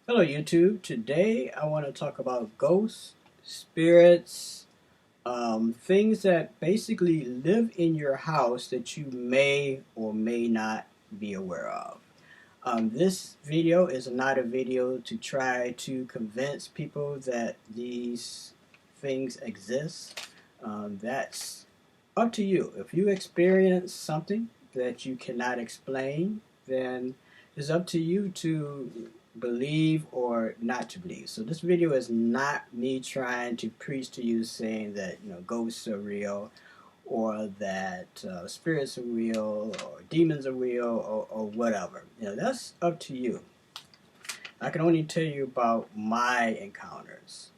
Hello YouTube. Today I want to talk about ghosts, spirits, things that basically live in your house that you may or may not be aware of. This video is not a video to try to convince people that these things exist. That's up to you. If you experience something that you cannot explain, then it's up to you to believe or not to believe. So this video is not me trying to preach to you saying that ghosts are real or that spirits are real or demons are real or whatever. That's up to you. I can only tell you about my encounters.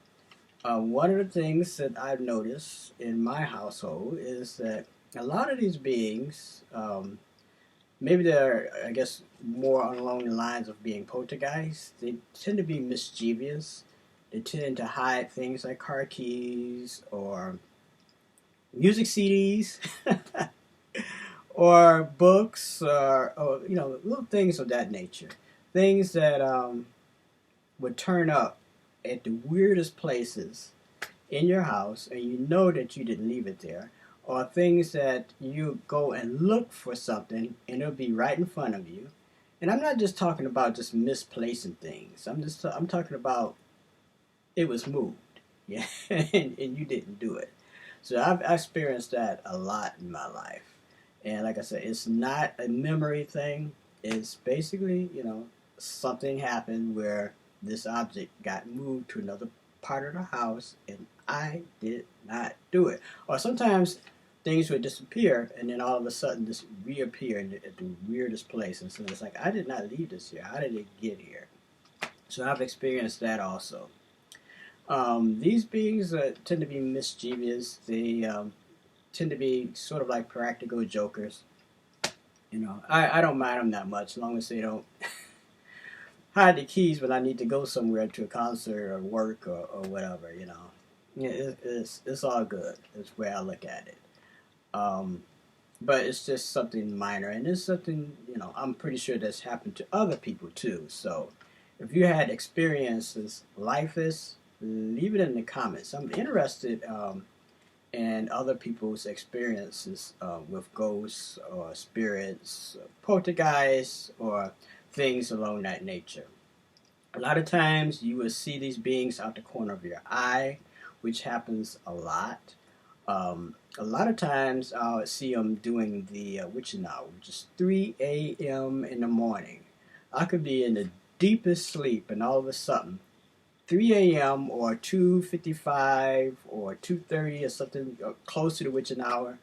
One of the things that I've noticed in my household is that a lot of these beings, maybe they're, I guess, more along the lines of being poltergeists, they tend to be mischievous. They tend to hide things like car keys or music CDs or books or little things of that nature. Things that would turn up at the weirdest places in your house and you know that you didn't leave it there, or things that you go and look for something and it'll be right in front of you. And I'm not just talking about just misplacing things. I'm talking about it was moved, yeah, and you didn't do it. So I've experienced that a lot in my life. And like I said, it's not a memory thing. It's basically, something happened where this object got moved to another part of the house and I did not do it. Or sometimes things would disappear and then all of a sudden just reappear at the weirdest place. And so it's like, I did not leave this here. How did it get here? So I've experienced that also. These beings tend to be mischievous. They tend to be sort of like practical jokers. I don't mind them that much as long as they don't hide the keys when I need to go somewhere to a concert or work or whatever. Yeah, it's all good. That's the way I look at it. Um, but it's just something minor, and it's something I'm pretty sure that's happened to other people too. So if you had experiences like this, leave it in the comments. I'm interested in other people's experiences with ghosts or spirits, poltergeists, or things along that nature. A lot of times you will see these beings out the corner of your eye, which happens a lot. A lot of times I'll see them doing the witching hour, which is 3 a.m. in the morning. I could be in the deepest sleep, and all of a sudden, 3 a.m. or 2:55 or 2:30 or something close to the witching hour.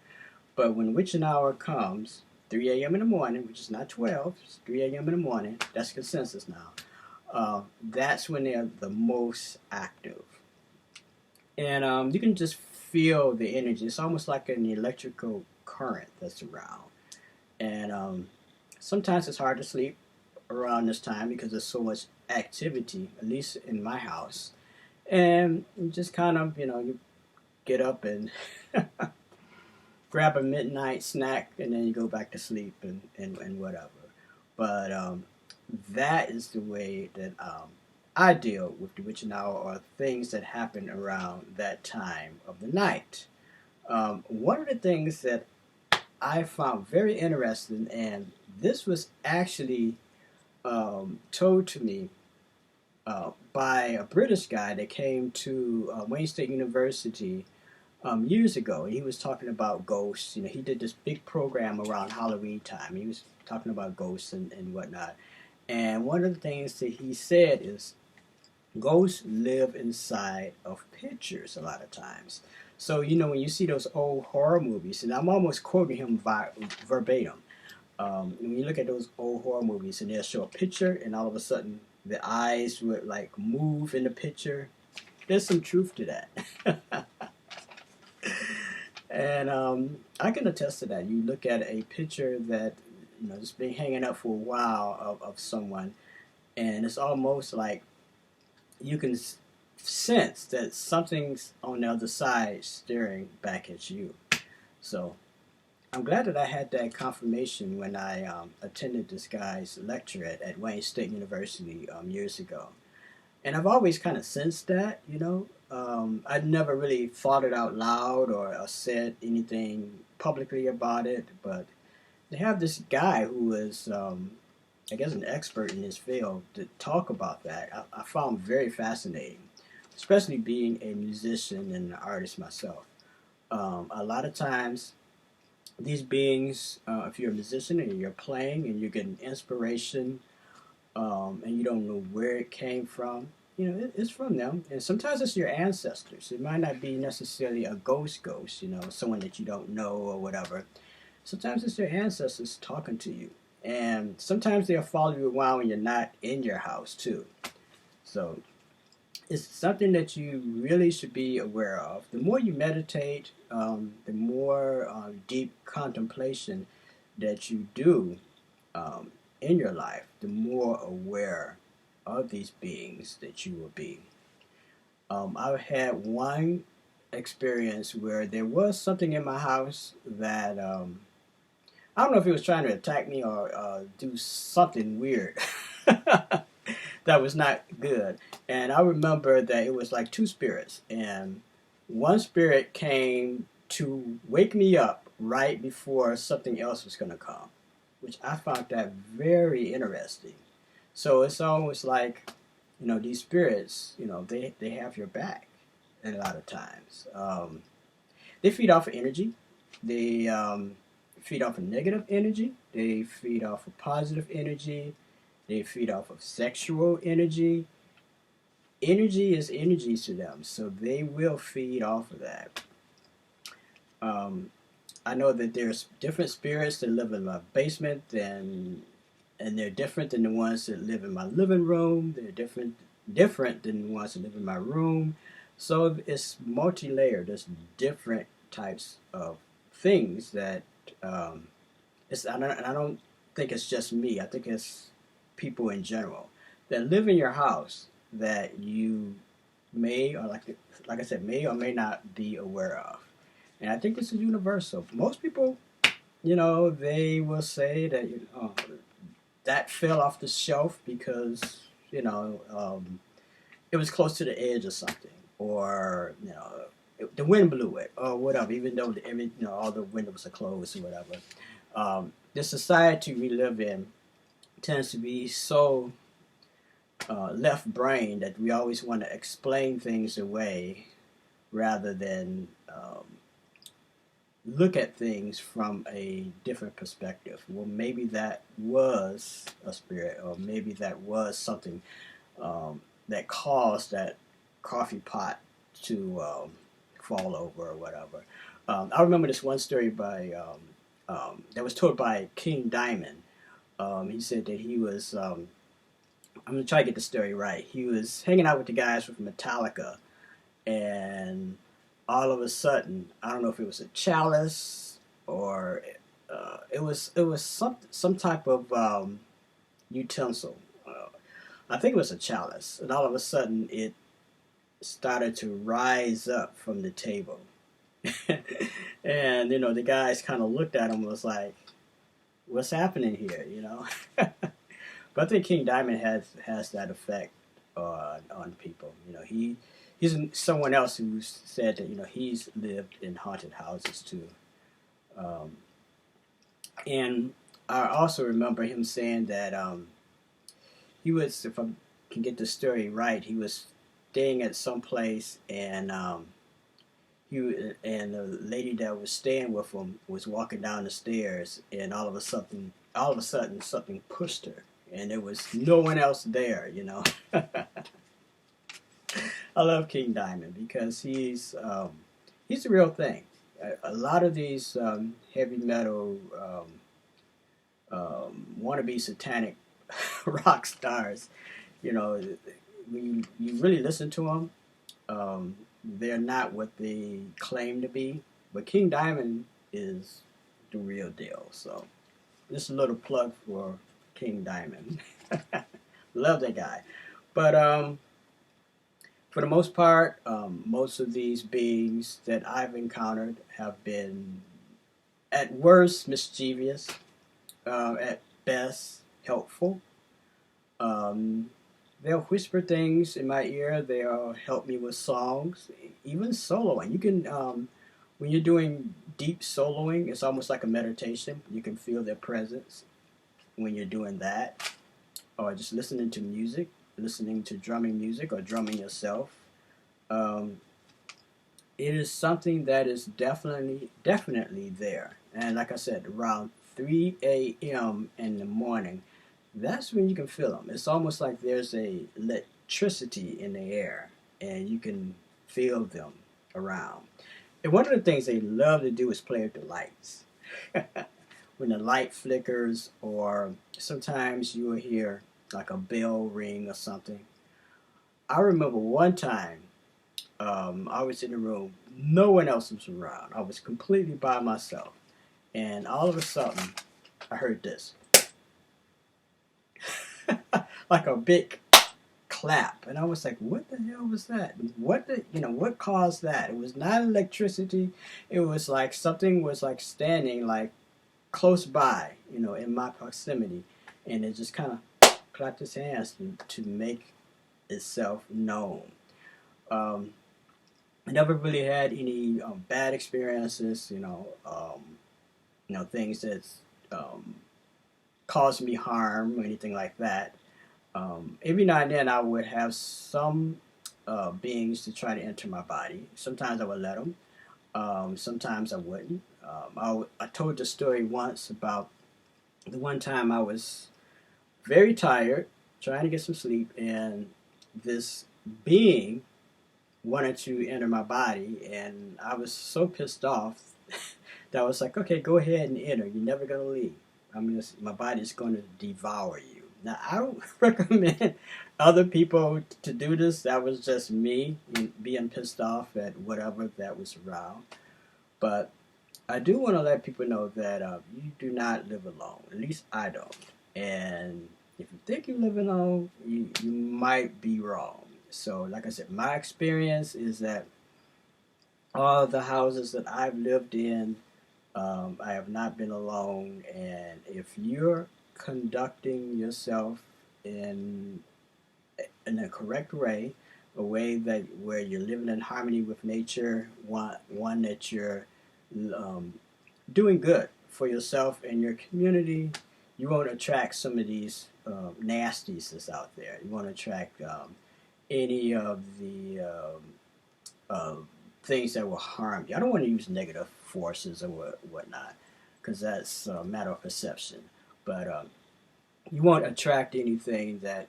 But when witching hour comes, 3 a.m. in the morning, which is not 12, it's 3 a.m. in the morning. That's consensus now. That's when they're the most active. And you can just feel the energy. It's almost like an electrical current that's around. And sometimes it's hard to sleep around this time because there's so much activity, at least in my house. And you just kind of, you get up and grab a midnight snack and then you go back to sleep and whatever. But that is the way that I deal with the witching hour or things that happen around that time of the night. One of the things that I found very interesting, and this was actually told to me by a British guy that came to Wayne State University years ago, and he was talking about ghosts. He did this big program around Halloween time. He was talking about ghosts and whatnot. And one of the things that he said is ghosts live inside of pictures a lot of times. So, when you see those old horror movies, and I'm almost quoting him verbatim, when you look at those old horror movies and they'll show a picture and all of a sudden the eyes would like move in the picture, there's some truth to that. And I can attest to that. You look at a picture that, just been hanging up for a while of someone, and it's almost like you can sense that something's on the other side staring back at you. So I'm glad that I had that confirmation when I attended this guy's lecture at Wayne State University years ago. And I've always kind of sensed that, I'd never really thought it out loud or said anything publicly about it, but they have this guy who is, I guess, an expert in his field to talk about that. I found very fascinating, especially being a musician and an artist myself. A lot of times, these beings, if you're a musician and you're playing and you're getting inspiration, and you don't know where it came from, it's from them. And sometimes it's your ancestors. It might not be necessarily a ghost, someone that you don't know or whatever. Sometimes it's your ancestors talking to you. And sometimes they'll follow you around when you're not in your house, too. So it's something that you really should be aware of. The more you meditate, the more deep contemplation that you do in your life, the more aware of these beings that you will be. I've had one experience where there was something in my house that I don't know if it was trying to attack me or do something weird that was not good. And I remember that it was like two spirits, and one spirit came to wake me up right before something else was going to come, which I found that very interesting. So it's almost like, these spirits, they have your back a lot of times. They feed off of energy. They feed off of negative energy. They feed off of positive energy. They feed off of sexual energy. Energy is energy to them, so they will feed off of that. Um, I know that there's different spirits that live in my basement, and they're different than the ones that live in my living room. They're different than the ones that live in my room. So it's multi-layered. There's different types of things that I don't think it's just me. I think it's people in general that live in your house that you may, or like I said, may or may not be aware of. And I think this is universal. Most people, they will say that that fell off the shelf because it was close to the edge or something, or the wind blew it or whatever. Even though all the windows are closed or whatever. The society we live in tends to be so left brain that we always want to explain things away rather than look at things from a different perspective. Well, maybe that was a spirit, or maybe that was something that caused that coffee pot to fall over or whatever. I remember this one story that was told by King Diamond. He said that he was, I'm going to try to get the story right. He was hanging out with the guys from Metallica, and all of a sudden, I don't know if it was a chalice or it was some type of utensil. I think it was a chalice, and all of a sudden it started to rise up from the table. And the guys kind of looked at him and was like, "What's happening here?" But I think King Diamond has that effect on people. He's someone else who said that he's lived in haunted houses too. Um, and I also remember him saying that he was, if I can get the story right, he was staying at some place, and the lady that was staying with him was walking down the stairs, and all of a sudden something pushed her, and there was no one else there. I love King Diamond because he's the real thing. A lot of these heavy metal wannabe satanic rock stars, when you really listen to them, they're not what they claim to be. But King Diamond is the real deal. So just a little plug for King Diamond. Love that guy. But for the most part, most of these beings that I've encountered have been, at worst, mischievous, at best, helpful. they'll whisper things in my ear. They'll help me with songs, even soloing. You can, when you're doing deep soloing, it's almost like a meditation. You can feel their presence when you're doing that, or just listening to music, listening to drumming music, or drumming yourself. Um, it is something that is definitely there. And like I said, around 3 a.m. in the morning, that's when you can feel them. It's almost like there's a electricity in the air, and you can feel them around. And one of the things they love to do is play with the lights. When the light flickers, or sometimes you will hear like a bell ring or something. I remember one time, I was in the room, no one else was around. I was completely by myself, and all of a sudden, I heard this, like a big clap, and I was like, "What the hell was that? What caused that?" It was not electricity. It was like something was like standing like close by, in my proximity, and it just kind of clapped its hands to make itself known. Um, I never really had any bad experiences, things that um, caused me harm or anything like that. Every now and then I would have some beings to try to enter my body. Sometimes I would let them. Sometimes I wouldn't. I told the story once about the one time I was very tired, trying to get some sleep, and this being wanted to enter my body, and I was so pissed off that I was like, okay, go ahead and enter. You're never gonna leave. My body's going to devour you. Now, I don't recommend other people to do this. That was just me being pissed off at whatever that was around. But I do want to let people know that you do not live alone. At least I don't. And if you think you live alone, you might be wrong. So, like I said, my experience is that all the houses that I've lived in, I have not been alone. And if you're conducting yourself in a correct way, a way that where you're living in harmony with nature, one that you're um, doing good for yourself and your community, you won't attract some of these nasties that's out there. You won't attract any of the uh, things that will harm you. I don't want to use negative forces or whatnot, because that's a matter of perception. But you won't attract anything that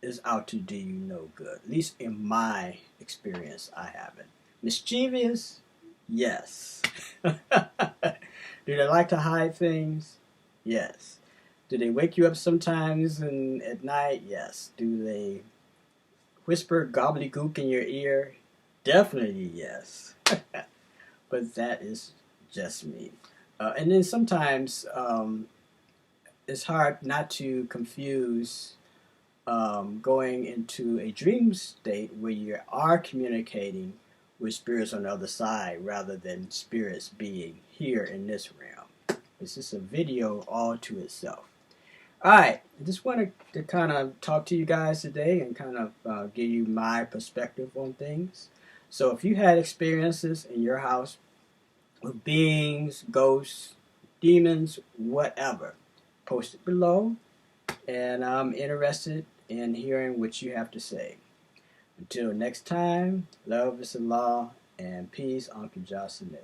is out to do you no good. At least in my experience, I haven't. Mischievous? Yes. Do they like to hide things? Yes. Do they wake you up sometimes and at night? Yes. Do they whisper gobbledygook in your ear? Definitely yes. But that is just me. And then sometimes it's hard not to confuse going into a dream state where you are communicating with spirits on the other side rather than spirits being here in this realm. It's just a video all to itself. Alright, I just wanted to kind of talk to you guys today and kind of give you my perspective on things. So if you had experiences in your house with beings, ghosts, demons, whatever, post it below, and I'm interested in hearing what you have to say. Until next time, love is the law, and peace, Uncle Jocelyn.